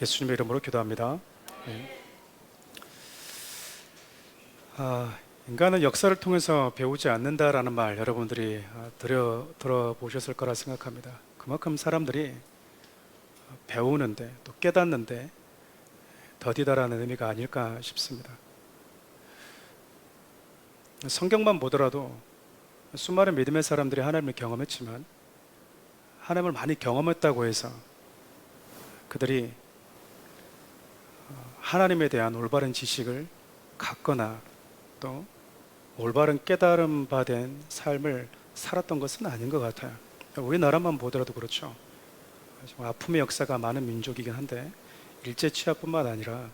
예수님의 이름으로 기도합니다. 네. 인간은 역사를 통해서 배우지 않는다라는 말 여러분들이 들어보셨을 거라 생각합니다. 그만큼 사람들이 배우는데 또 깨닫는데 더디다라는 의미가 아닐까 싶습니다. 성경만 보더라도 수많은 믿음의 사람들이 하나님을 경험했지만 하나님을 많이 경험했다고 해서 그들이 하나님에 대한 올바른 지식을 갖거나 또 올바른 깨달음 받은 삶을 살았던 것은 아닌 것 같아요. 우리나라만 보더라도 그렇죠. 아픔의 역사가 많은 민족이긴 한데 일제 치하뿐만 아니라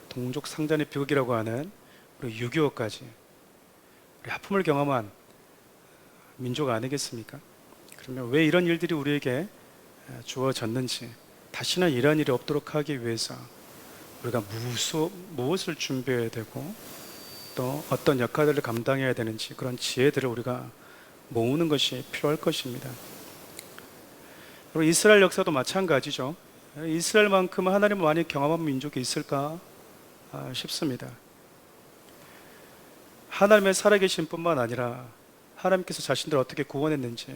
동족 상잔의 비극이라고 하는 우리 6.25까지 우리 아픔을 경험한 민족 아니겠습니까? 그러면 왜 이런 일들이 우리에게 주어졌는지, 다시는 이런 일이 없도록 하기 위해서 우리가 무엇을 준비해야 되고 또 어떤 역할들을 감당해야 되는지, 그런 지혜들을 우리가 모으는 것이 필요할 것입니다. 그리고 이스라엘 역사도 마찬가지죠. 이스라엘만큼 하나님을 많이 경험한 민족이 있을까 싶습니다. 하나님의 살아계신 뿐만 아니라 하나님께서 자신들을 어떻게 구원했는지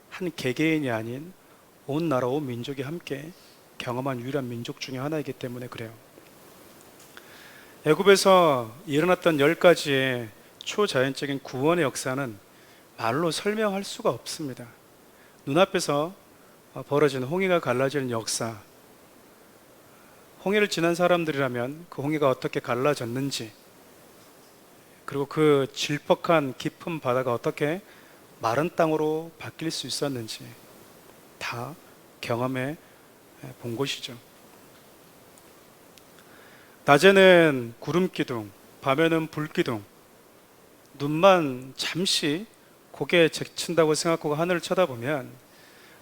한 개개인이 아닌 온 나라 온 민족이 함께 경험한 유일한 민족 중에 하나이기 때문에 그래요. 애굽에서 일어났던 10가지의 초자연적인 구원의 역사는 말로 설명할 수가 없습니다. 눈앞에서 벌어진 홍해가 갈라지는 역사, 홍해를 지난 사람들이라면 그 홍해가 어떻게 갈라졌는지, 그리고 그 질퍽한 깊은 바다가 어떻게 마른 땅으로 바뀔 수 있었는지 다 경험해 본 것이죠. 낮에는 구름 기둥, 밤에는 불 기둥, 눈만 잠시 고개 제친다고 생각하고 하늘을 쳐다보면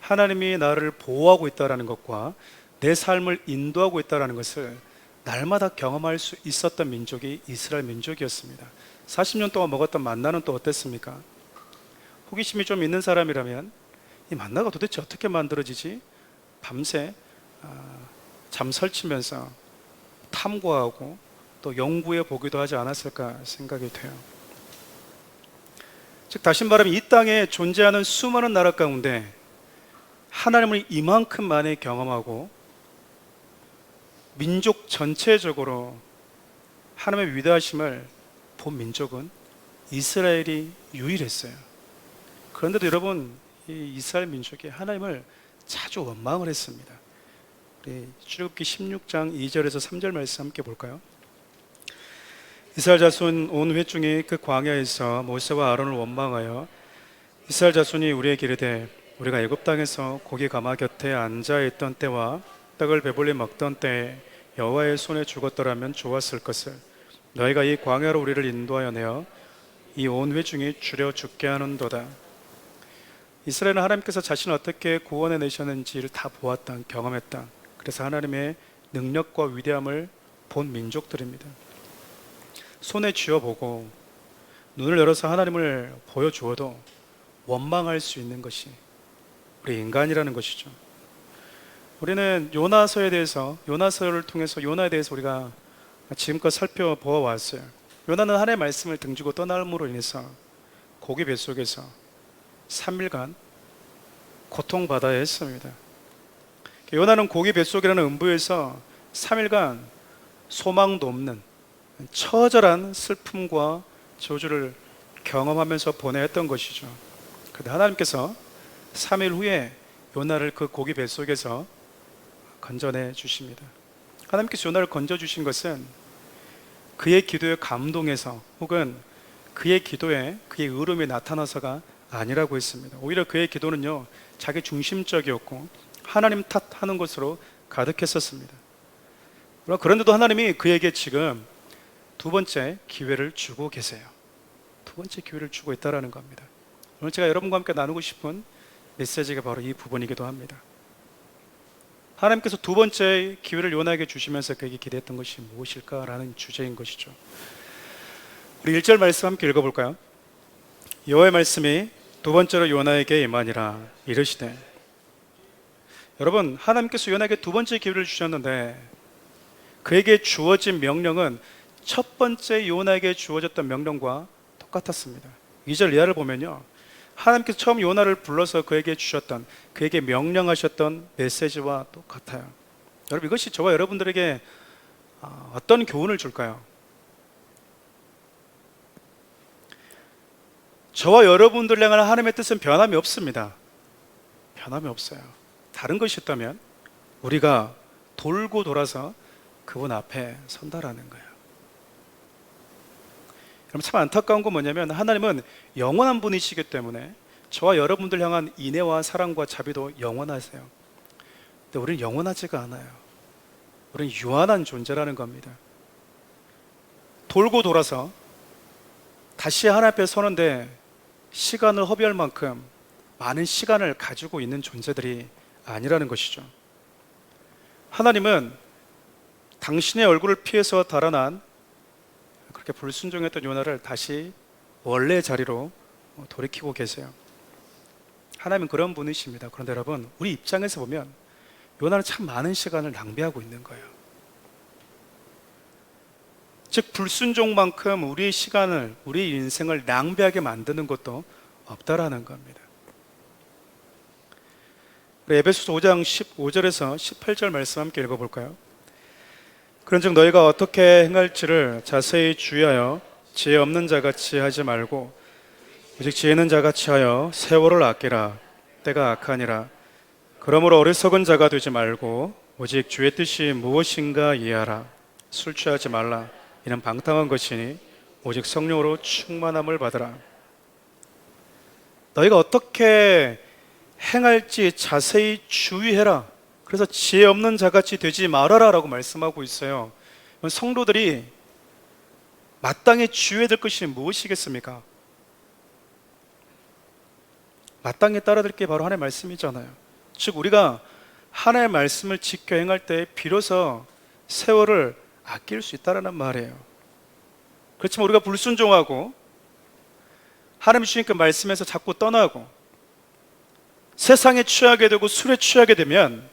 하나님이 나를 보호하고 있다는 것과 내 삶을 인도하고 있다는 것을 날마다 경험할 수 있었던 민족이 이스라엘 민족이었습니다. 40년 동안 먹었던 만나는 또 어땠습니까? 호기심이 좀 있는 사람이라면 이 만나가 도대체 어떻게 만들어지지? 밤새 잠 설치면서 탐구하고 또 연구해 보기도 하지 않았을까 생각이 돼요. 즉 다시 말하면 이 땅에 존재하는 수많은 나라 가운데 하나님을 이만큼 많이 경험하고 민족 전체적으로 하나님의 위대하심을 본 민족은 이스라엘이 유일했어요. 그런데도 여러분, 이 이스라엘 민족이 하나님을 자주 원망을 했습니다. 우리 출애굽기 16장 2절에서 3절 말씀 함께 볼까요? 이스라엘 자손 온 회중이 그 광야에서 모세와 아론을 원망하여 이스라엘 자손이 우리에게 이르되 우리가 애굽 땅에서 고기 가마 곁에 앉아 있던 때와 떡을 배불리 먹던 때에 여호와의 손에 죽었더라면 좋았을 것을 너희가 이 광야로 우리를 인도하여 내어 이 온 회중이 줄여 죽게 하는도다. 이스라엘은 하나님께서 자신을 어떻게 구원해 내셨는지를 다 보았다, 경험했다. 그래서 하나님의 능력과 위대함을 본 민족들입니다. 손에 쥐어보고 눈을 열어서 하나님을 보여주어도 원망할 수 있는 것이 우리 인간이라는 것이죠. 우리는 요나서를 통해서 요나에 대해서 우리가 지금껏 살펴보아왔어요. 요나는 하나님의 말씀을 등지고 떠남으로 인해서 고기 뱃속에서 3일간 고통받아야 했습니다. 요나는 고기 뱃속이라는 음부에서 3일간 소망도 없는 처절한 슬픔과 저주를 경험하면서 보내야 했던 것이죠. 그런데 하나님께서 3일 후에 요나를 그 고기 뱃속에서 건져내 주십니다. 하나님께서 요나를 건져주신 것은 그의 기도에 감동해서 혹은 그의 기도에 그의 의로움이 나타나서가 아니라고 했습니다. 오히려 그의 기도는요, 자기 중심적이었고 하나님 탓하는 것으로 가득했었습니다. 그런데도 하나님이 그에게 지금 두 번째 기회를 주고 계세요. 두 번째 기회를 주고 있다는 겁니다. 오늘 제가 여러분과 함께 나누고 싶은 메시지가 바로 이 부분이기도 합니다. 하나님께서 두 번째 기회를 요나에게 주시면서 그에게 기대했던 것이 무엇일까라는 주제인 것이죠. 우리 1절 말씀 함께 읽어볼까요? 여호와의 말씀이 두 번째로 요나에게 임하니라. 이르시되 여러분, 하나님께서 요나에게 두 번째 기회를 주셨는데 그에게 주어진 명령은 첫 번째 요나에게 주어졌던 명령과 똑같았습니다. 2절 이하를 보면요, 하나님께서 처음 요나를 불러서 그에게 주셨던, 그에게 명령하셨던 메시지와 똑같아요. 여러분, 이것이 저와 여러분들에게 어떤 교훈을 줄까요? 저와 여러분들 향한 하나님의 뜻은 변함이 없습니다. 변함이 없어요. 다른 것이 있다면 우리가 돌고 돌아서 그분 앞에 선다라는 거예요. 그럼 참 안타까운 건 뭐냐면, 하나님은 영원한 분이시기 때문에 저와 여러분들 향한 인애와 사랑과 자비도 영원하세요. 근데 우리는 영원하지가 않아요. 우리는 유한한 존재라는 겁니다. 돌고 돌아서 다시 하나님 앞에 서는데 시간을 허비할 만큼 많은 시간을 가지고 있는 존재들이 아니라는 것이죠. 하나님은 당신의 얼굴을 피해서 달아난 그렇게 불순종했던 요나를 다시 원래 자리로 돌이키고 계세요. 하나님은 그런 분이십니다. 그런데 여러분, 우리 입장에서 보면 요나는 참 많은 시간을 낭비하고 있는 거예요. 즉, 불순종만큼 우리의 시간을, 우리의 인생을 낭비하게 만드는 것도 없다라는 겁니다. 에베소서 5장 15절에서 18절 말씀 함께 읽어볼까요? 그런즉 너희가 어떻게 행할지를 자세히 주의하여 지혜 없는 자같이 하지 말고 오직 지혜 있는 자같이 하여 세월을 아끼라. 때가 악하니라. 그러므로 어리석은 자가 되지 말고 오직 주의 뜻이 무엇인가 이해하라. 술 취하지 말라. 이는 방탕한 것이니 오직 성령으로 충만함을 받으라. 너희가 어떻게 행할지 자세히 주의해라. 그래서 지혜 없는 자같이 되지 말아라 라고 말씀하고 있어요. 성도들이 마땅히 주의해야 될 것이 무엇이겠습니까? 마땅히 따라야 될 게 바로 하나님의 말씀이잖아요. 즉, 우리가 하나님의 말씀을 지켜 행할 때 비로소 세월을 아낄 수 있다는 말이에요. 그렇지만 우리가 불순종하고 하나님 주신 그 말씀에서 자꾸 떠나고 세상에 취하게 되고 술에 취하게 되면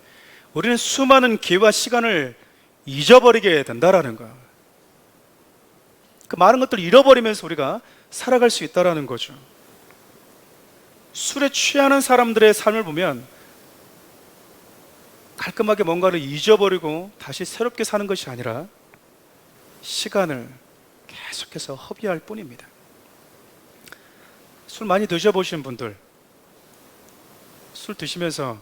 우리는 수많은 기회와 시간을 잊어버리게 된다라는 거예요. 그 많은 것들을 잃어버리면서 우리가 살아갈 수 있다라는 거죠. 술에 취하는 사람들의 삶을 보면 깔끔하게 뭔가를 잊어버리고 다시 새롭게 사는 것이 아니라 시간을 계속해서 허비할 뿐입니다. 술 많이 드셔보신 분들, 술 드시면서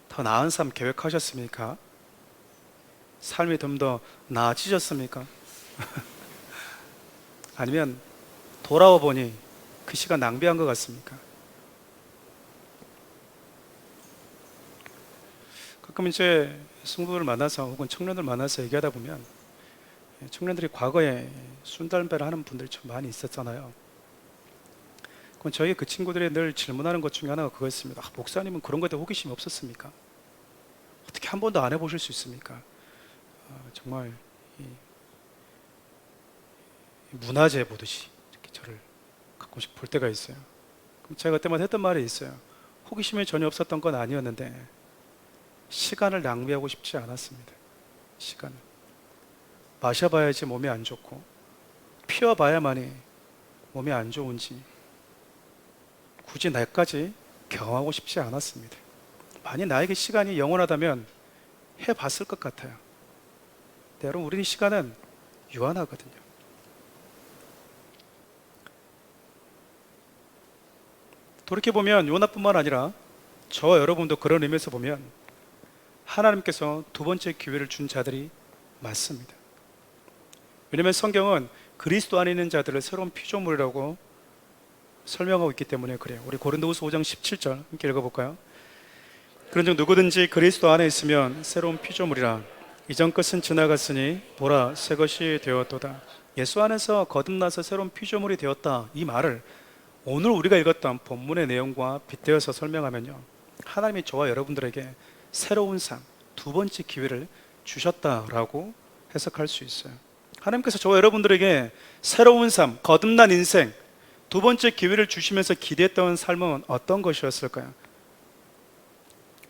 더 나은 삶 계획하셨습니까? 삶이 좀 더 나아지셨습니까? 아니면 돌아와 보니 그 시간 낭비한 것 같습니까? 가끔 이제 성도들을 만나서 혹은 청년들 만나서 얘기하다 보면 청년들이 과거에 술, 담배를 하는 분들이 참 많이 있었잖아요. 그럼 저희 그 친구들이 늘 질문하는 것 중에 하나가 그거였습니다. 목사님은 그런 거에 대해 호기심이 없었습니까? 어떻게 한 번도 안 해보실 수 있습니까? 정말 문화재 보듯이 이렇게 저를 가끔씩 볼 때가 있어요. 그럼 제가 그때마다 했던 말이 있어요. 호기심이 전혀 없었던 건 아니었는데 시간을 낭비하고 싶지 않았습니다. 시간을 마셔봐야지 몸에 안 좋고 피워봐야만이 몸에 안 좋은지 굳이 나까지 경험하고 싶지 않았습니다. 만약 나에게 시간이 영원하다면 해봤을 것 같아요. 근데 여러분, 우리의 시간은 유한하거든요. 돌이켜보면 요나뿐만 아니라 저와 여러분도 그런 의미에서 보면 하나님께서 두 번째 기회를 준 자들이 맞습니다. 왜냐하면 성경은 그리스도 안에 있는 자들을 새로운 피조물이라고 설명하고 있기 때문에 그래요. 우리 고린도후서 5장 17절 함께 읽어볼까요? 그런즉 누구든지 그리스도 안에 있으면 새로운 피조물이라. 이전 것은 지나갔으니 보라 새 것이 되었도다. 예수 안에서 거듭나서 새로운 피조물이 되었다, 이 말을 오늘 우리가 읽었던 본문의 내용과 빗대어서 설명하면요, 하나님이 저와 여러분들에게 새로운 삶, 두 번째 기회를 주셨다라고 해석할 수 있어요. 하나님께서 저와 여러분들에게 새로운 삶, 거듭난 인생, 두 번째 기회를 주시면서 기대했던 삶은 어떤 것이었을까요?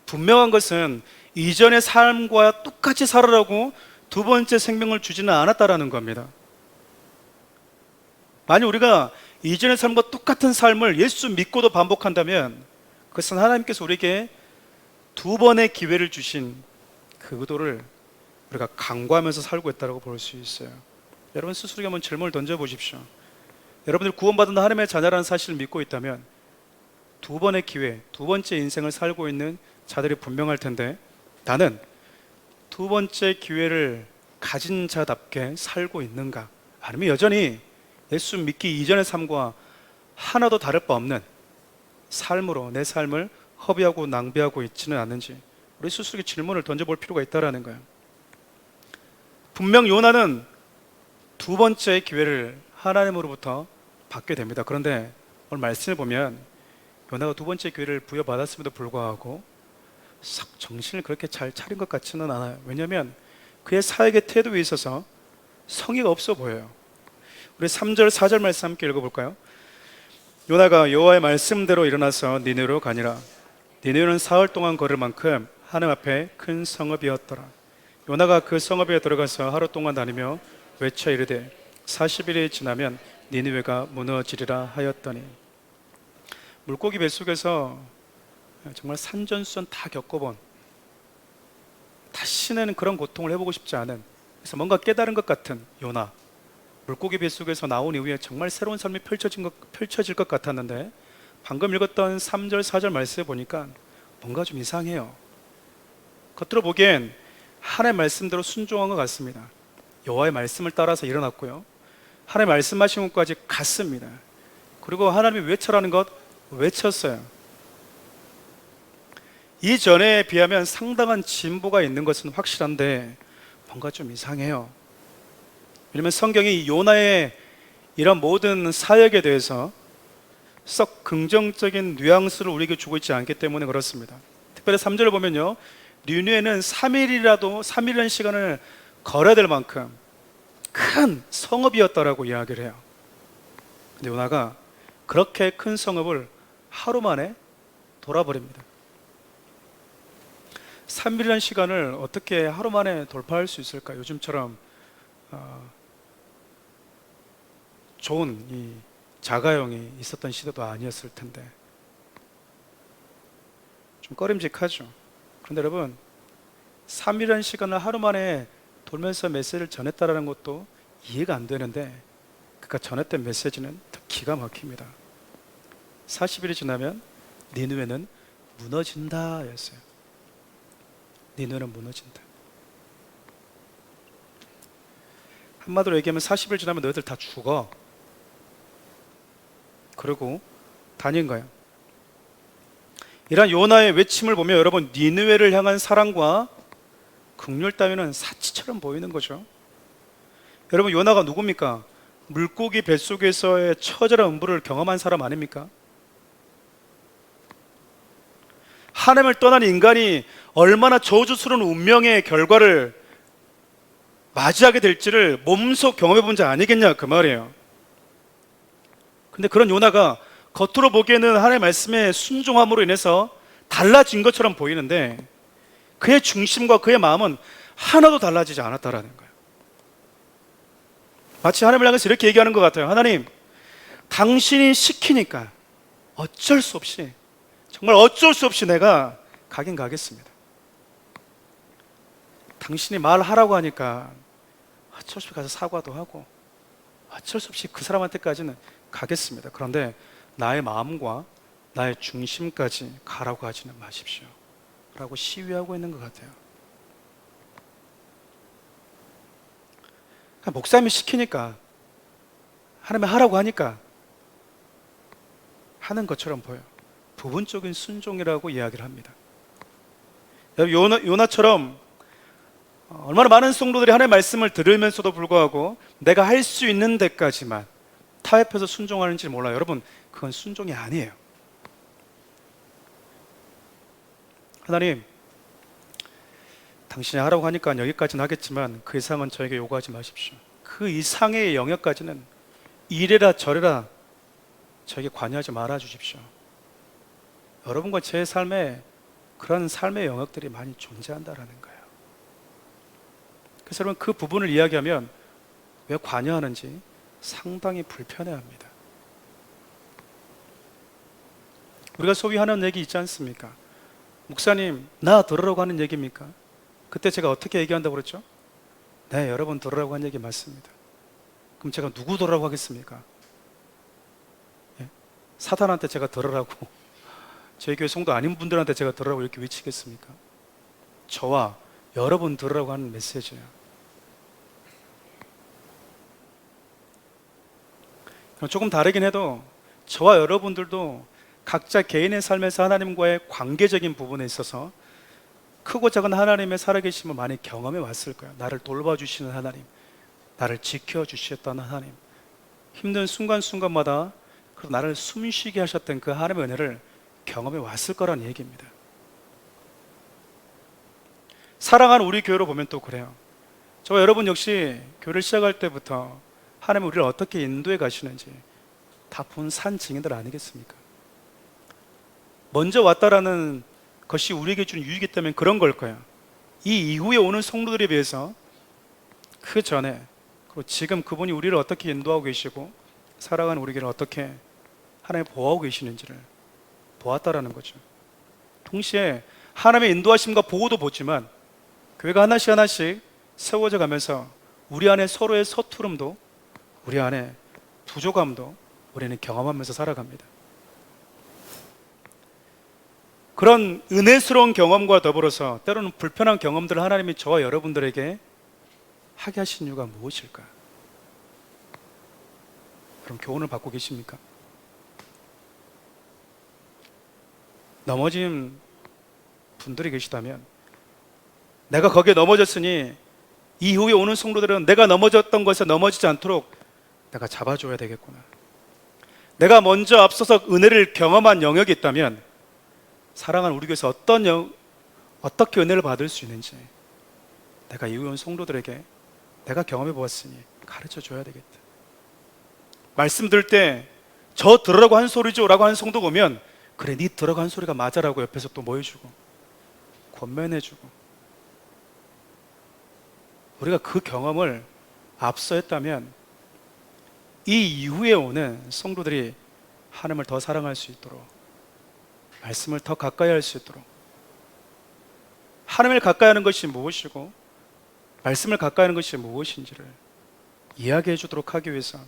분명한 것은 이전의 삶과 똑같이 살아라고 두 번째 생명을 주지는 않았다라는 겁니다. 만약 우리가 이전의 삶과 똑같은 삶을 예수 믿고도 반복한다면 그것은 하나님께서 우리에게 두 번의 기회를 주신 그 의도를 우리가 간과하면서 살고 있다고 볼 수 있어요. 여러분 스스로에게 한번 질문을 던져보십시오. 여러분들이 구원받은 하나님의 자녀라는 사실을 믿고 있다면 두 번의 기회, 두 번째 인생을 살고 있는 자들이 분명할 텐데 나는 두 번째 기회를 가진 자답게 살고 있는가? 아니면 여전히 예수 믿기 이전의 삶과 하나도 다를 바 없는 삶으로 내 삶을 허비하고 낭비하고 있지는 않는지 우리 스스로에게 질문을 던져볼 필요가 있다는 거예요. 분명 요나는 두 번째 기회를 하나님으로부터 받게 됩니다. 그런데 오늘 말씀을 보면 요나가 두 번째 기회를 부여받았음에도 불구하고 싹 정신을 그렇게 잘 차린 것 같지는 않아요. 왜냐하면 그의 사역의 태도에 있어서 성의가 없어 보여요. 우리 3절 4절 말씀 함께 읽어볼까요? 요나가 여호와의 말씀대로 일어나서 니느웨로 가니라. 니느웨는 사흘 동안 걸을 만큼 하나님 앞에 큰 성읍이었더라. 요나가 그 성읍에 들어가서 하루 동안 다니며 외쳐 이르되 40일이 지나면 니느웨가 무너지리라 하였더니. 물고기 뱃속에서 정말 산전수전 다 겪어본, 다시는 그런 고통을 해보고 싶지 않은, 그래서 뭔가 깨달은 것 같은 요나, 물고기 뱃속에서 나온 이후에 정말 새로운 삶이 펼쳐질 것 같았는데 방금 읽었던 3절 4절 말씀을 보니까 뭔가 좀 이상해요. 겉으로 보기엔 하나님의 말씀대로 순종한 것 같습니다. 여호와의 말씀을 따라서 일어났고요, 하나님 말씀하신 곳까지 갔습니다. 그리고 하나님이 외쳐라는 것 외쳤어요. 이전에 비하면 상당한 진보가 있는 것은 확실한데 뭔가 좀 이상해요. 왜냐하면 성경이 요나의 이런 모든 사역에 대해서 썩 긍정적인 뉘앙스를 우리에게 주고 있지 않기 때문에 그렇습니다. 특별히 3절을 보면요, 니느웨는 3일이라는 시간을 걸어야 될 만큼 큰 성읍이었다라고 이야기를 해요. 근데 요나가 그렇게 큰 성읍을 하루 만에 돌아버립니다. 3일이라는 시간을 어떻게 하루 만에 돌파할 수 있을까? 요즘처럼 좋은 이 자가용이 있었던 시대도 아니었을 텐데 좀 꺼림직하죠. 그런데 여러분, 3일이라는 시간을 하루 만에 돌면서 메시지를 전했다는 것도 이해가 안 되는데 그가 전했던 메시지는 더 기가 막힙니다. 40일이 지나면 니느웨는 무너진다 였어요. 니느웨는 무너진다. 한마디로 얘기하면 40일 지나면 너희들 다 죽어. 그러고 다닌 거예요. 이런 요나의 외침을 보면 여러분, 니느웨를 향한 사랑과 긍휼 따위는 사치처럼 보이는 거죠. 여러분, 요나가 누굽니까? 물고기 뱃속에서의 처절한 음부를 경험한 사람 아닙니까? 하나님을 떠난 인간이 얼마나 저주스러운 운명의 결과를 맞이하게 될지를 몸소 경험해 본 자 아니겠냐 그 말이에요. 근데 그런 요나가 겉으로 보기에는 하나님의 말씀에 순종함으로 인해서 달라진 것처럼 보이는데 그의 중심과 그의 마음은 하나도 달라지지 않았다라는 거예요. 마치 하나님을 향해서 이렇게 얘기하는 것 같아요. 하나님, 당신이 시키니까 어쩔 수 없이, 정말 어쩔 수 없이 내가 가긴 가겠습니다. 당신이 말하라고 하니까 어쩔 수 없이 가서 사과도 하고 어쩔 수 없이 그 사람한테까지는 가겠습니다. 그런데 나의 마음과 나의 중심까지 가라고 하지는 마십시오 라고 시위하고 있는 것 같아요. 목사님이 시키니까, 하나님이 하라고 하니까 하는 것처럼 보여요. 부분적인 순종이라고 이야기를 합니다. 요나처럼 얼마나 많은 성도들이 하나님의 말씀을 들으면서도 불구하고 내가 할 수 있는 데까지만 타협해서 순종하는지 몰라요. 여러분, 그건 순종이 아니에요. 하나님, 당신이 하라고 하니까 여기까지는 하겠지만 그 이상은 저에게 요구하지 마십시오. 그 이상의 영역까지는 이래라 저래라 저에게 관여하지 말아 주십시오. 여러분과 제 삶에 그런 삶의 영역들이 많이 존재한다라는 거예요. 그래서 여러분, 그 부분을 이야기하면 왜 관여하는지 상당히 불편해합니다. 우리가 소위 하는 얘기 있지 않습니까? 목사님, 나 들으라고 하는 얘기입니까? 그때 제가 어떻게 얘기한다고 그랬죠? 네, 여러분 들으라고 한 얘기 맞습니다. 그럼 제가 누구 들으라고 하겠습니까? 예? 사탄한테 제가 들으라고, 저희 교회 성도 아닌 분들한테 제가 들으라고 이렇게 외치겠습니까? 저와 여러분 들으라고 하는 메시지예요. 조금 다르긴 해도 저와 여러분들도 각자 개인의 삶에서 하나님과의 관계적인 부분에 있어서 크고 작은 하나님의 살아계심을 많이 경험해 왔을 거예요. 나를 돌봐주시는 하나님, 나를 지켜주셨던 하나님, 힘든 순간순간마다 나를 숨쉬게 하셨던 그 하나님의 은혜를 경험해 왔을 거란 얘기입니다. 사랑하는 우리 교회로 보면 또 그래요. 저와 여러분 역시 교회를 시작할 때부터 하나님은 우리를 어떻게 인도해 가시는지 다 본 산 증인들 아니겠습니까? 먼저 왔다라는 것이 우리에게 주는 유익이 때문에 그런 걸 거예요. 이 이후에 오는 성도들에 비해서 그 전에, 그리고 지금 그분이 우리를 어떻게 인도하고 계시고 살아가는 우리를 어떻게 하나님 보호하고 계시는지를 보았다라는 거죠. 동시에 하나님의 인도하심과 보호도 보지만 교회가 하나씩 하나씩 세워져 가면서 우리 안에 서로의 서투름도, 우리 안에 부족함도 우리는 경험하면서 살아갑니다. 그런 은혜스러운 경험과 더불어서 때로는 불편한 경험들을 하나님이 저와 여러분들에게 하게 하신 이유가 무엇일까? 그럼 교훈을 받고 계십니까? 넘어진 분들이 계시다면, 내가 거기에 넘어졌으니 이후에 오는 성도들은 내가 넘어졌던 것에 넘어지지 않도록 내가 잡아줘야 되겠구나. 내가 먼저 앞서서 은혜를 경험한 영역이 있다면 사랑하는 우리 교회에서 어떻게 은혜를 받을 수 있는지 내가 이후에 온 성도들에게 내가 경험해 보았으니 가르쳐 줘야 되겠다. 말씀 들을 때 저 들으라고 한 소리죠 라고 하는 성도가 오면, 그래, 네 들으라고 한 소리가 맞아라고 옆에서 또 뭐 해주고 권면해주고, 우리가 그 경험을 앞서 했다면 이 이후에 오는 성도들이 하나님을 더 사랑할 수 있도록, 말씀을 더 가까이 할 수 있도록, 하나님을 가까이 하는 것이 무엇이고 말씀을 가까이 하는 것이 무엇인지를 이야기해 주도록 하기 위해서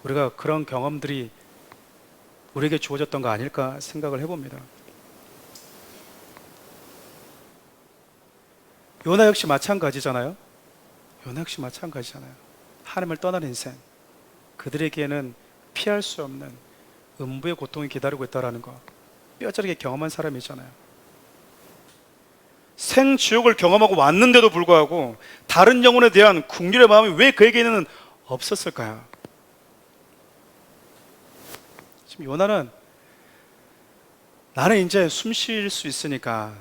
우리가 그런 경험들이 우리에게 주어졌던 거 아닐까 생각을 해봅니다. 요나 역시 마찬가지잖아요. 요나 역시 마찬가지잖아요. 하나님을 떠난 인생, 그들에게는 피할 수 없는 음부의 고통이 기다리고 있다는 거 뼈저리게 경험한 사람이잖아요. 생지옥을 경험하고 왔는데도 불구하고 다른 영혼에 대한 긍휼의 마음이 왜 그에게는 없었을까요? 지금 요나는 나는 이제 숨 쉴 수 있으니까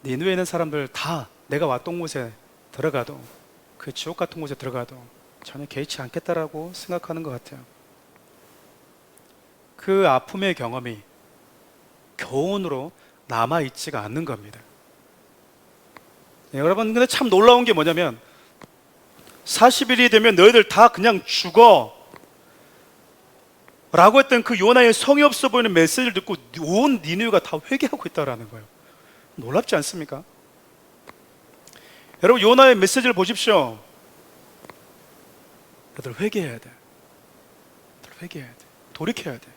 니느웨에 있는 사람들 다 내가 왔던 곳에 들어가도, 그 지옥 같은 곳에 들어가도 전혀 개의치 않겠다라고 생각하는 것 같아요. 그 아픔의 경험이 교훈으로 남아있지가 않는 겁니다. 네, 여러분, 근데 참 놀라운 게 뭐냐면 40일이 되면 너희들 다 그냥 죽어 라고 했던 그 요나의 성의 없어 보이는 메시지를 듣고 온 니느웨가 다 회개하고 있다는 거예요. 놀랍지 않습니까? 여러분, 요나의 메시지를 보십시오. 너희들 회개해야 돼. 너희들 회개해야 돼. 돌이켜야 돼.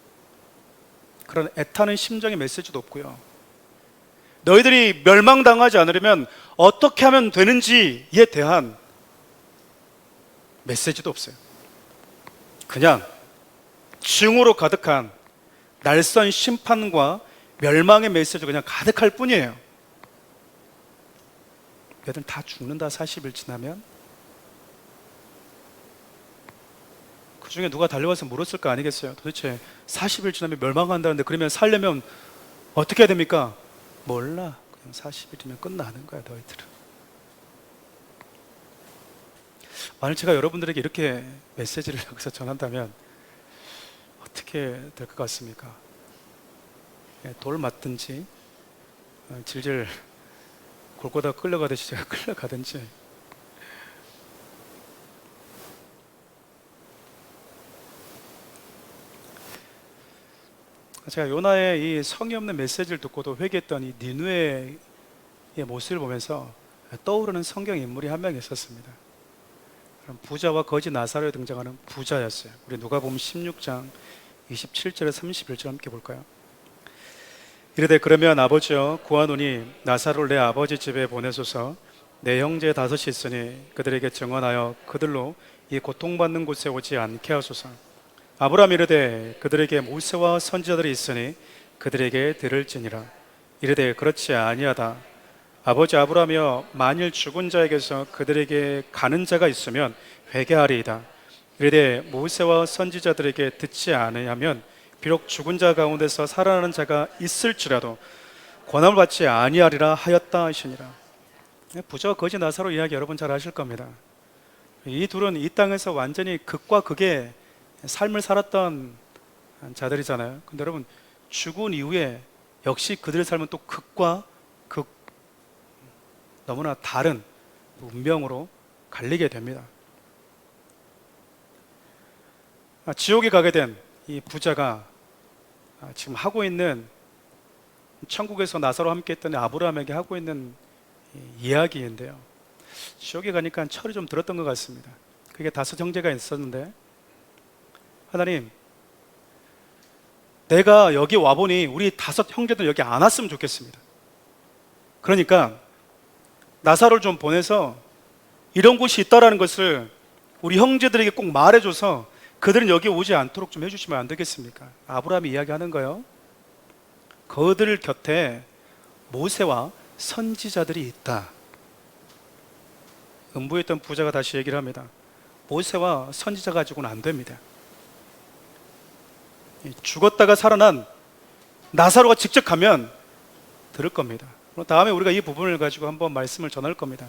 그런 애타는 심정의 메시지도 없고요. 너희들이 멸망당하지 않으려면 어떻게 하면 되는지에 대한 메시지도 없어요. 그냥 증오로 가득한 날선 심판과 멸망의 메시지가 그냥 가득할 뿐이에요. 너희들 다 죽는다. 40일 지나면. 그 중에 누가 달려와서 물었을 거 아니겠어요? 도대체 40일 지나면 멸망한다는데 그러면 살려면 어떻게 해야 됩니까? 몰라. 그냥 40일이면 끝나는 거야, 너희들은. 만약 제가 여러분들에게 이렇게 메시지를 여기서 전한다면 어떻게 될 것 같습니까? 돌 맞든지 질질 골고다 끌려가듯이 제가 끌려가든지. 제가 요나의 이 성의 없는 메시지를 듣고도 회개했던 이 니느웨의 모습을 보면서 떠오르는 성경 인물이 한 명 있었습니다. 부자와 거지 나사로에 등장하는 부자였어요. 우리 누가복음 16장 27절에 31절 함께 볼까요? 이르되 그러면 아버지여 구하노니 나사로를 내 아버지 집에 보내소서. 내 형제 다섯이 있으니 그들에게 증언하여 그들로 이 고통받는 곳에 오지 않게 하소서. 아브라함이 이르되 그들에게 모세와 선지자들이 있으니 그들에게 들을지니라. 이르되 그렇지 아니하다. 아버지 아브라함이여 만일 죽은 자에게서 그들에게 가는 자가 있으면 회개하리이다. 이르되 모세와 선지자들에게 듣지 않으면 비록 죽은 자 가운데서 살아나는 자가 있을지라도 권함을 받지 아니하리라 하였다 하시니라. 부자와 거지 나사로 이야기 여러분 잘 아실 겁니다. 이 둘은 이 땅에서 완전히 극과 극의 삶을 살았던 자들이잖아요. 근데 여러분 죽은 이후에 역시 그들의 삶은 또 극과 극, 너무나 다른 운명으로 갈리게 됩니다. 지옥에 가게 된 이 부자가 지금 하고 있는, 천국에서 나사로와 함께 했던 아브라함에게 하고 있는 이야기인데요, 지옥에 가니까 철이 좀 들었던 것 같습니다. 그게 다섯 형제가 있었는데, 하나님, 내가 여기 와보니 우리 다섯 형제들 여기 안 왔으면 좋겠습니다. 그러니까 나사로를 좀 보내서 이런 곳이 있다라는 것을 우리 형제들에게 꼭 말해줘서 그들은 여기 오지 않도록 좀 해주시면 안 되겠습니까? 아브라함이 이야기하는 거예요. 그들 곁에 모세와 선지자들이 있다. 음부했던 부자가 다시 얘기를 합니다. 모세와 선지자 가지고는 안 됩니다. 죽었다가 살아난 나사로가 직접 가면 들을 겁니다. 그럼 다음에 우리가 이 부분을 가지고 한번 말씀을 전할 겁니다.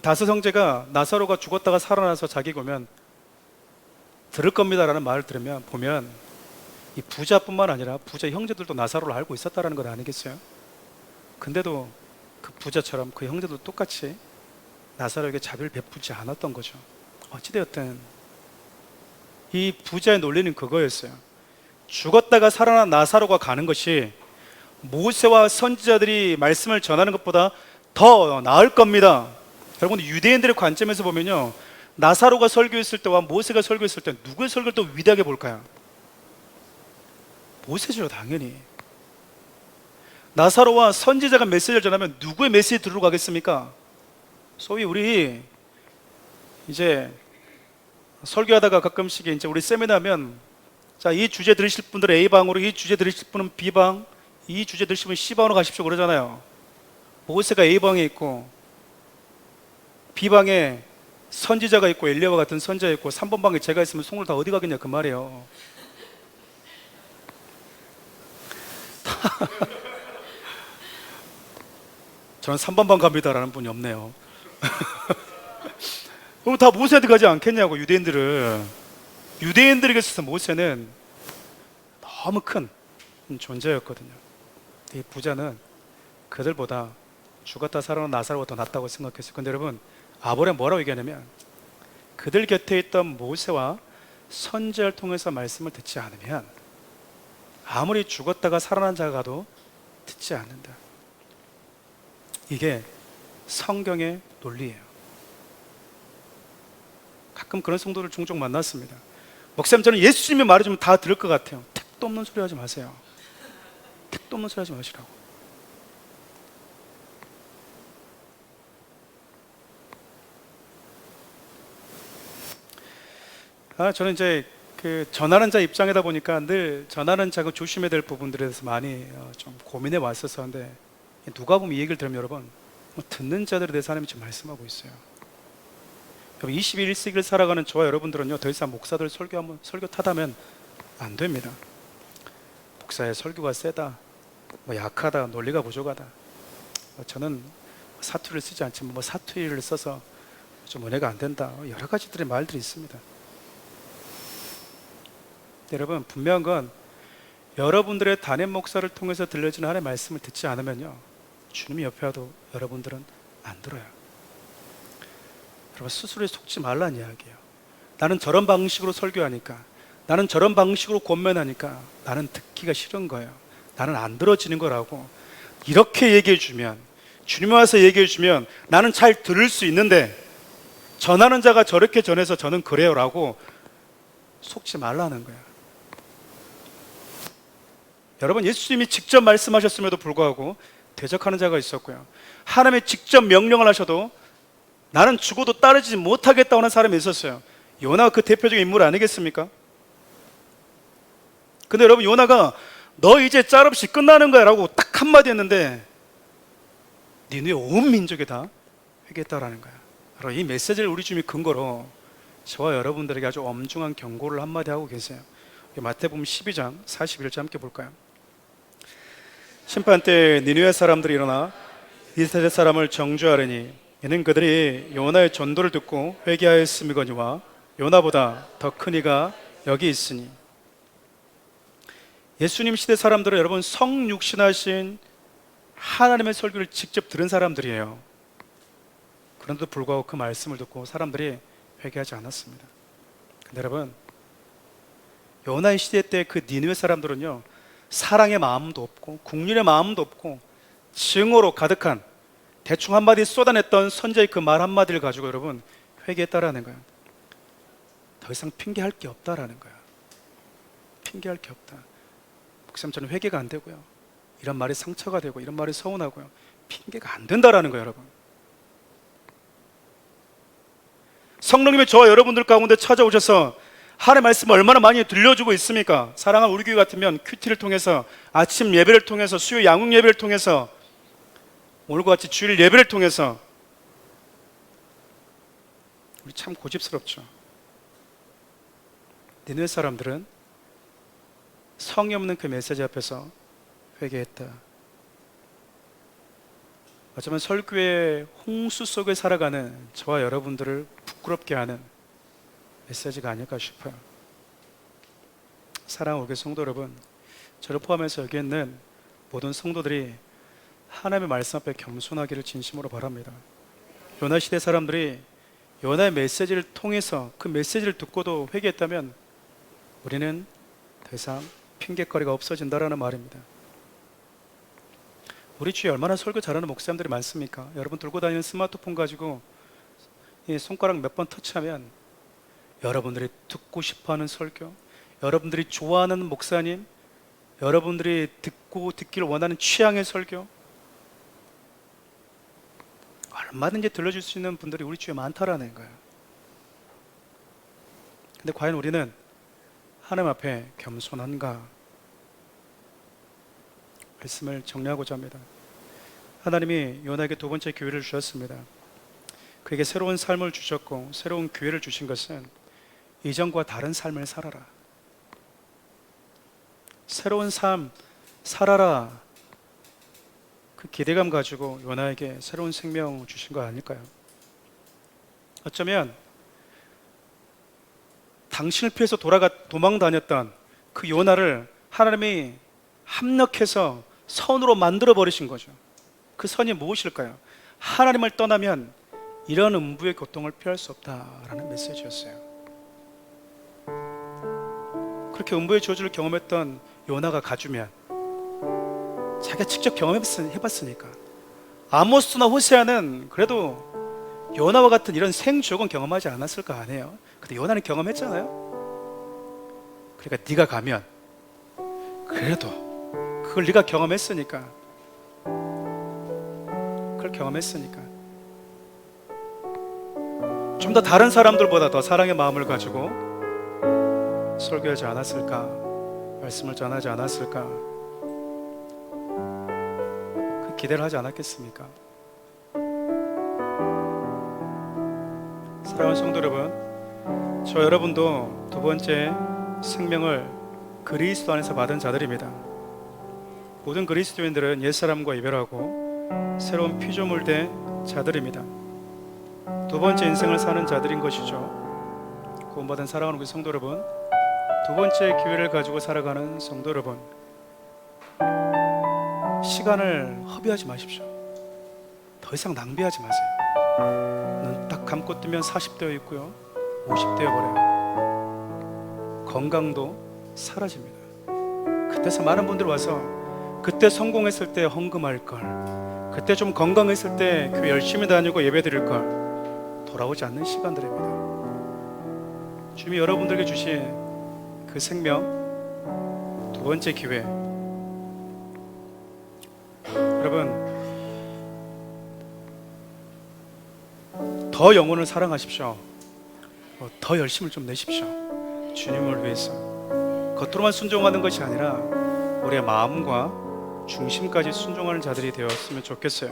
다섯 형제가 나사로가 죽었다가 살아나서 자기가 오면 들을 겁니다라는 말을 들으면, 보면 이 부자뿐만 아니라 부자 형제들도 나사로를 알고 있었다는 것 아니겠어요? 근데도 그 부자처럼 그 형제도 똑같이 나사로에게 자비를 베푸지 않았던 거죠. 어찌되었든 이 부자의 논리는 그거였어요. 죽었다가 살아난 나사로가 가는 것이 모세와 선지자들이 말씀을 전하는 것보다 더 나을 겁니다. 여러분, 유대인들의 관점에서 보면요, 나사로가 설교했을 때와 모세가 설교했을 때 누구의 설교를 더 위대하게 볼까요? 모세죠, 당연히. 나사로와 선지자가 메시지를 전하면 누구의 메시지 들으러 가겠습니까? 소위 우리 이제 설교하다가 가끔씩 이제 우리 세미나 하면, 자, 이 주제 들으실 분들 A방으로, 이 주제 들으실 분은 B방, 이 주제 들으실 분은 C방으로 가십시오 그러잖아요. 모세가 A방에 있고 B방에 선지자가 있고 엘리야와 같은 선지자가 있고 3번 방에 제가 있으면 송을 다 어디 가겠냐 그 말이에요. 저는 3번 방 갑니다라는 분이 없네요. 그럼 다 모세한테 가지 않겠냐고. 유대인들에게 있어서 모세는 너무 큰 존재였거든요. 이 부자는 그들보다 죽었다 살아난 나사로가 더 낫다고 생각했어요. 근데 여러분, 아브라함이 뭐라고 얘기하냐면, 그들 곁에 있던 모세와 선지자를 통해서 말씀을 듣지 않으면 아무리 죽었다가 살아난 자가 가도 듣지 않는다. 이게 성경의 논리예요. 가끔 그런 성도를 종종 만났습니다. 목사님, 저는 예수님이 말해주면 다 들을 것 같아요. 택도 없는 소리 하지 마세요. 택도 없는 소리 하지 마시라고. 저는 이제 그 전하는 자 입장이다 보니까 늘 전하는 자가 조심해야 될 부분들에 대해서 많이 좀 고민해 왔었어. 근데 누가 보면 이 얘기를 들으면 여러분, 듣는 자들에 대해서 하나님이 지금 말씀하고 있어요. 21세기를 살아가는 저와 여러분들은요, 더 이상 목사들 설교 타다면 안 됩니다. 목사의 설교가 세다, 약하다, 논리가 부족하다. 저는 사투리를 쓰지 않지만 사투리를 써서 좀 은혜가 안 된다, 여러 가지들의 말들이 있습니다. 여러분, 분명한 건 여러분들의 담임 목사를 통해서 들려지는 하나님의 말씀을 듣지 않으면요, 주님이 옆에 와도 여러분들은 안 들어요. 여러분, 스스로에 속지 말란 이야기예요. 나는 저런 방식으로 설교하니까, 나는 저런 방식으로 권면하니까 나는 듣기가 싫은 거예요. 나는 안 들어지는 거라고 이렇게 얘기해 주면, 주님 와서 얘기해 주면 나는 잘 들을 수 있는데, 전하는 자가 저렇게 전해서 저는 그래요 라고 속지 말라는 거야. 여러분, 예수님이 직접 말씀하셨음에도 불구하고 대적하는 자가 있었고요, 하나님이 직접 명령을 하셔도 나는 죽어도 따르지 못하겠다고 하는 사람이 있었어요. 요나가 그 대표적인 인물 아니겠습니까? 근데 여러분, 요나가 너 이제 짤 없이 끝나는 거야 라고 딱 한마디 했는데 니네 온 민족이 다 회개했다라는 거야. 여러분, 이 메시지를 우리 주님이 근거로 저와 여러분들에게 아주 엄중한 경고를 한마디 하고 계세요. 마태복음 12장 41절 함께 볼까요? 심판 때 니느웨 사람들이 일어나 이스라엘 사람을 정죄하려니 이는 그들이 요나의 전도를 듣고 회개하였음이거니와 요나보다 더 큰 이가 여기 있으니. 예수님 시대 사람들은 여러분 성육신하신 하나님의 설교를 직접 들은 사람들이에요. 그런데도 불구하고 그 말씀을 듣고 사람들이 회개하지 않았습니다. 근데 여러분, 요나의 시대 때 그 니느웨 사람들은요, 사랑의 마음도 없고 국률의 마음도 없고 증오로 가득한, 대충 한마디 쏟아냈던 선지자의 그 말 한마디를 가지고 여러분 회개했다라는 거예요. 더 이상 핑계할 게 없다라는 거예요. 핑계할 게 없다. 목사님, 저는 회개가 안 되고요, 이런 말이 상처가 되고 이런 말이 서운하고요, 핑계가 안 된다라는 거예요. 여러분, 성령님이 저와 여러분들 가운데 찾아오셔서 하나님의 말씀을 얼마나 많이 들려주고 있습니까? 사랑하는 우리 교회 같으면 큐티를 통해서, 아침 예배를 통해서, 수요 양육 예배를 통해서, 오늘과 같이 주일 예배를 통해서 우리 참 고집스럽죠. 니느웨 사람들은 성의 없는 그 메시지 앞에서 회개했다. 어쩌면 설교의 홍수 속에 살아가는 저와 여러분들을 부끄럽게 하는 메시지가 아닐까 싶어요. 사랑하는 우리 성도 여러분, 저를 포함해서 여기 있는 모든 성도들이 하나님의 말씀 앞에 겸손하기를 진심으로 바랍니다. 요나 시대 사람들이 요나의 메시지를 통해서 그 메시지를 듣고도 회개했다면 우리는 더 이상 핑계거리가 없어진다라는 말입니다. 우리 주위에 얼마나 설교 잘하는 목사님들이 많습니까? 여러분 들고 다니는 스마트폰 가지고 이 손가락 몇 번 터치하면 여러분들이 듣고 싶어하는 설교, 여러분들이 좋아하는 목사님, 여러분들이 듣기를 원하는 취향의 설교, 얼마든지 들려줄 수 있는 분들이 우리 주위에 많다라는 거예요. 근데 과연 우리는 하나님 앞에 겸손한가? 말씀을 정리하고자 합니다. 하나님이 요나에게 두 번째 기회를 주셨습니다. 그에게 새로운 삶을 주셨고 새로운 기회를 주신 것은 이전과 다른 삶을 살아라, 새로운 삶 살아라, 그 기대감 가지고 요나에게 새로운 생명 주신 거 아닐까요? 어쩌면 당신을 피해서 도망 다녔던 그 요나를 하나님이 합력해서 선으로 만들어 버리신 거죠. 그 선이 무엇일까요? 하나님을 떠나면 이런 음부의 고통을 피할 수 없다라는 메시지였어요. 그렇게 음부의 저주를 경험했던 요나가 가주면, 자기가 직접 경험해봤으니까, 아모스나 호세아는 그래도 요나와 같은 이런 생주역은 경험하지 않았을 거 아니에요. 근데 요나는 경험했잖아요. 그러니까 네가 가면 그래도 그걸 네가 경험했으니까, 그걸 경험했으니까 좀 더 다른 사람들보다 더 사랑의 마음을 가지고 설교하지 않았을까, 말씀을 전하지 않았을까, 그 기대를 하지 않았겠습니까? 사랑하는 성도 여러분, 저 여러분도 두 번째 생명을 그리스도 안에서 받은 자들입니다. 모든 그리스도인들은 옛사람과 이별하고 새로운 피조물 된 자들입니다. 두 번째 인생을 사는 자들인 것이죠. 구원받은 사랑하는 우리 성도 여러분, 두 번째 기회를 가지고 살아가는 성도 여러분, 시간을 허비하지 마십시오. 더 이상 낭비하지 마세요. 눈 딱 감고 뜨면 40되어 있고요, 50되어 버려요. 건강도 사라집니다. 그때서 많은 분들이 와서 그때 성공했을 때 헌금할 걸, 그때 좀 건강했을 때 교회 열심히 다니고 예배 드릴 걸, 돌아오지 않는 시간들입니다. 주님이 여러분들에게 주신 그 생명, 두 번째 기회, 여러분 더 영혼을 사랑하십시오. 더 열심을 좀 내십시오. 주님을 위해서. 겉으로만 순종하는 것이 아니라 우리의 마음과 중심까지 순종하는 자들이 되었으면 좋겠어요.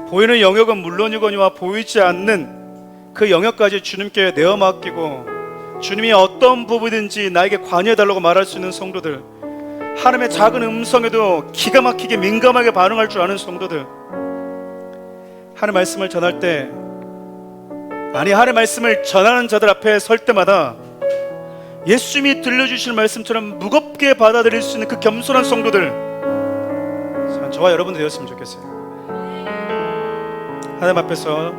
보이는 영역은 물론이거니와 보이지 않는 그 영역까지 주님께 내어 맡기고 주님이 어떤 부분인지 나에게 관여해달라고 말할 수 있는 성도들, 하나님의 작은 음성에도 기가 막히게 민감하게 반응할 줄 아는 성도들, 하나님의 말씀을 전할 때, 아니 하나님의 말씀을 전하는 자들 앞에 설 때마다 예수님이 들려주시는 말씀처럼 무겁게 받아들일 수 있는 그 겸손한 성도들, 저와 여러분들 되었으면 좋겠어요. 하나님 앞에서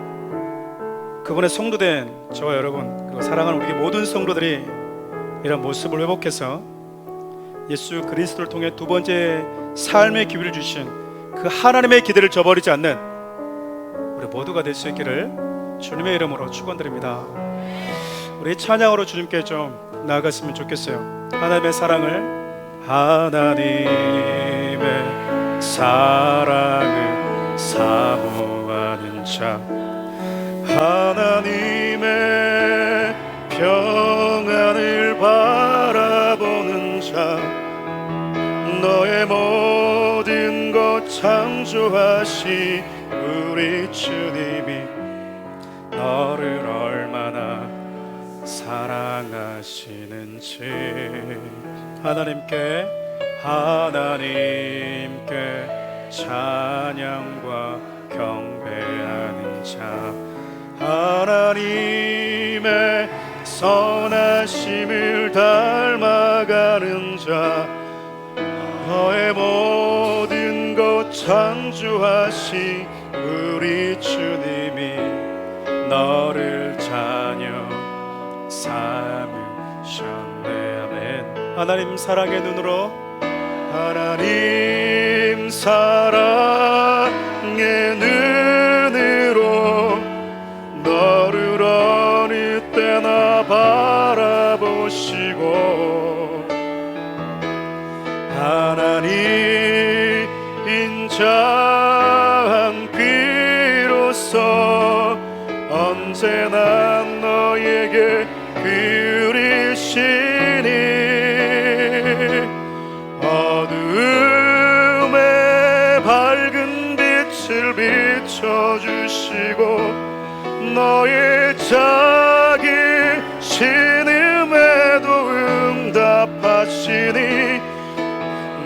그분의 성도된 저와 여러분, 그리고 사랑하는 우리 모든 성도들이 이런 모습을 회복해서 예수 그리스도를 통해 두 번째 삶의 기회를 주신 그 하나님의 기대를 저버리지 않는 우리 모두가 될 수 있기를 주님의 이름으로 축원드립니다. 우리 찬양으로 주님께 좀 나아갔으면 좋겠어요. 하나님의 사랑을, 하나님의 사랑을 사모하는 자, 하나님의 평안을 바라보는 자, 너의 모든 것 창조하신 우리 주님이 너를 얼마나 사랑하시는지, 하나님께 찬양과 경배하는 자, 하나님의 선하심을 닮아가는 자, 너의 모든 것 창조하신 우리 주님이 너를 자녀 삼으셨네. 아멘. 하나님 사랑의 눈으로, 하나님 사랑의 눈으로 너를 어느 때나 바라보시고, 하나님 인자한 귀로서 언제나 너에게 그리시니, 어두움에 밝은 빛을 비춰주시고 너의 작은 신음에도 응답하시니,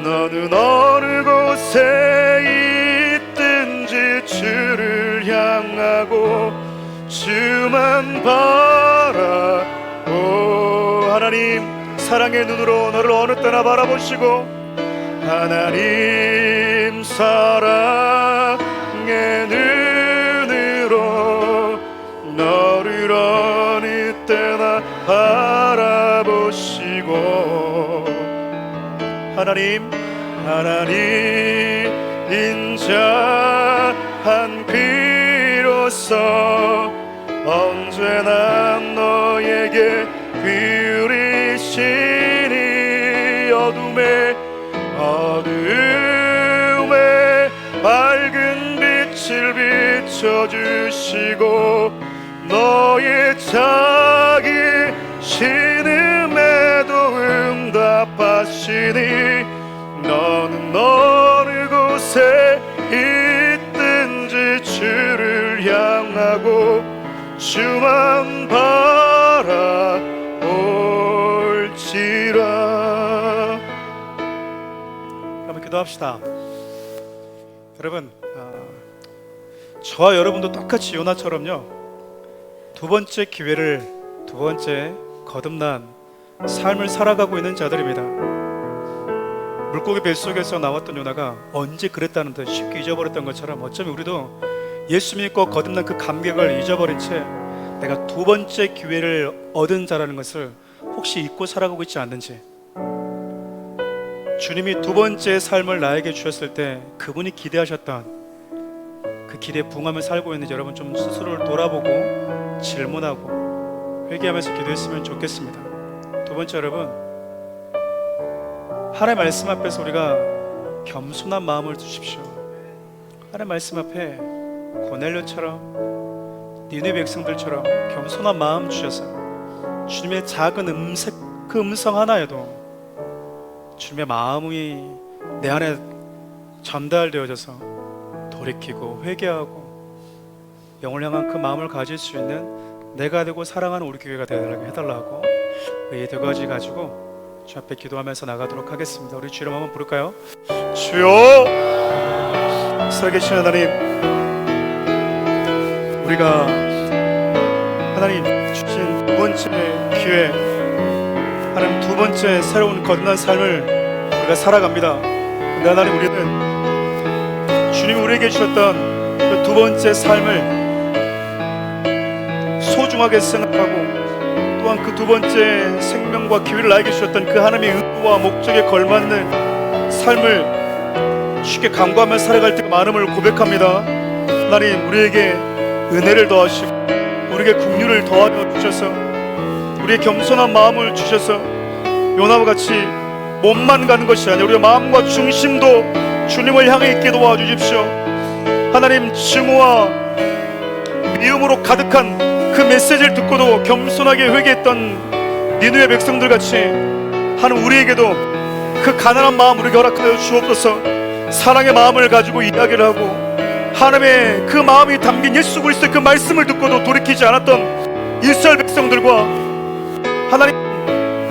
너는 어느 곳에 있든지 주를 향하고 주만 바라보. 하나님 사랑의 눈으로 너를 어느 때나 바라보시고, 하나님 사랑의 눈으로 너를 어느 때나 바라보시고, 하나님 인자한 귀로서 언제나 너에게 그리시니, 어둠에 밝은 빛을 비춰주시고 너의 작은 신음에도 응답하시니, 너는 어느 곳에 있든지 주를 향하고 주만 바라올지라. 한번 기도합시다. 여러분, 저와 여러분도 똑같이 요나처럼요, 두 번째 기회를, 두 번째 거듭난 삶을 살아가고 있는 자들입니다. 물고기 뱃속에서 나왔던 요나가 언제 그랬다는 듯 쉽게 잊어버렸던 것처럼 어쩌면 우리도 예수 믿고 거듭난 그 감격을 잊어버린 채 내가 두 번째 기회를 얻은 자라는 것을 혹시 잊고 살아가고 있지 않는지, 주님이 두 번째 삶을 나에게 주셨을 때 그분이 기대하셨던 그 기대에 부응하며 살고 있는지 여러분 좀 스스로를 돌아보고 질문하고 회개하면서 기도했으면 좋겠습니다. 두 번째, 여러분, 하나님의 말씀 앞에서 우리가 겸손한 마음을 두십시오. 하나님의 말씀 앞에 고넬료처럼 니네 백성들처럼 겸손한 마음 주셔서 주님의 작은 그 음성 하나에도 주님의 마음이 내 안에 전달되어져서 돌이키고 회개하고 영을 향한 그 마음을 가질 수 있는 내가 되고 사랑하는 우리 교회가 되게 해달라고 이 두 가지 가지고 주 앞에 기도하면서 나가도록 하겠습니다. 우리 주여 한번 부를까요? 주여, 살아계신 하나님, 우리가 하나님 주신 두 번째 기회, 하나님 두 번째 새로운 거듭난 삶을 우리가 살아갑니다. 근데 하나님, 우리는 주님이 우리에게 주셨던 그 두 번째 삶을 소중하게 생각하고 또한 그 두 번째 생명과 기회를 나에게 주셨던 그 하나님의 의도와 목적에 걸맞는 삶을 쉽게 간구하며 살아갈 때가 많음을 고백합니다. 하나님, 우리에게 은혜를 더하시고 우리에게 긍휼을 더하여 주셔서 우리의 겸손한 마음을 주셔서 요나와 같이 몸만 가는 것이 아니라 우리의 마음과 중심도 주님을 향해 있게 도와주십시오. 하나님, 증오와 미움으로 가득한 그 메시지를 듣고도 겸손하게 회개했던 니느웨 백성들 같이 하나님, 우리에게도 그 가난한 마음 우리에게 허락하여 주옵소서. 사랑의 마음을 가지고 이야기를 하고 하나님의 그 마음이 담긴 예수 그리스도의 그 말씀을 듣고도 돌이키지 않았던 이스라엘 백성들과 하나님,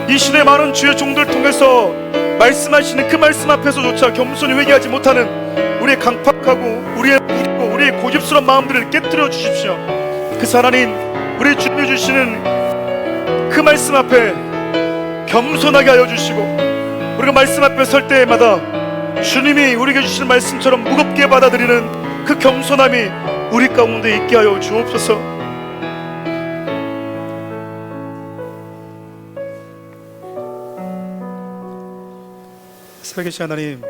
이 시대의 많은 주의 종들을 통해서 말씀하시는 그 말씀 앞에서조차 겸손히 회개하지 못하는 우리의 강팍하고 우리의 고집스러운 마음들을 깨뜨려 주십시오. 그래서 하나님, 우리 주님이 주시는 그 말씀 앞에 겸손하게 하여 주시고 우리가 말씀 앞에 설 때마다 주님이 우리에게 주시는 말씀처럼 무겁게 받아들이는 그 겸손함이 우리 가운데 있게 하여 주옵소서. 살아계신 하나님,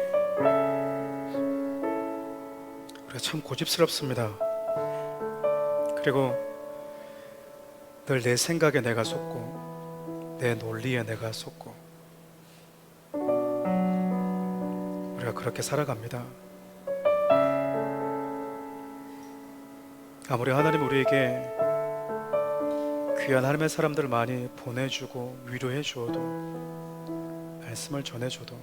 우리가 참 고집스럽습니다. 그리고 늘 내 생각에 내가 속고 내 논리에 내가 속고 우리가 그렇게 살아갑니다. 아무리 하나님 우리에게 귀한 하나님의 사람들을 많이 보내주고 위로해 주어도 말씀을 전해줘도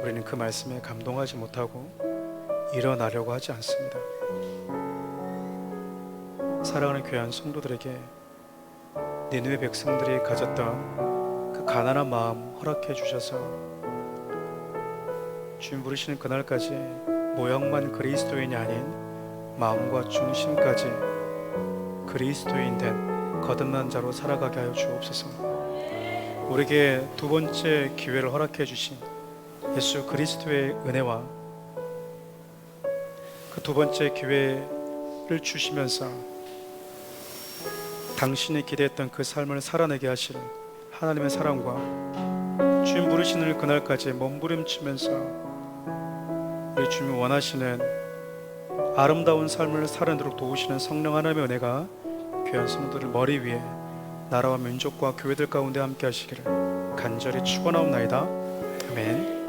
우리는 그 말씀에 감동하지 못하고 일어나려고 하지 않습니다. 사랑하는 귀한 성도들에게 니느웨 백성들이 가졌던 그 가난한 마음 허락해 주셔서 주님 부르시는 그날까지 모양만 그리스도인이 아닌 마음과 중심까지 그리스도인 된 거듭난 자로 살아가게 하여 주옵소서. 우리에게 두 번째 기회를 허락해 주신 예수 그리스도의 은혜와 그 두 번째 기회를 주시면서 당신이 기대했던 그 삶을 살아내게 하실 하나님의 사랑과 주님 부르시는 그날까지 몸부림치면서 우리 주님이 원하시는 아름다운 삶을 살아내도록 도우시는 성령 하나님의 은혜가 귀한 성도들 머리 위에 나라와 민족과 교회들 가운데 함께 하시기를 간절히 축원하옵나이다. 아멘.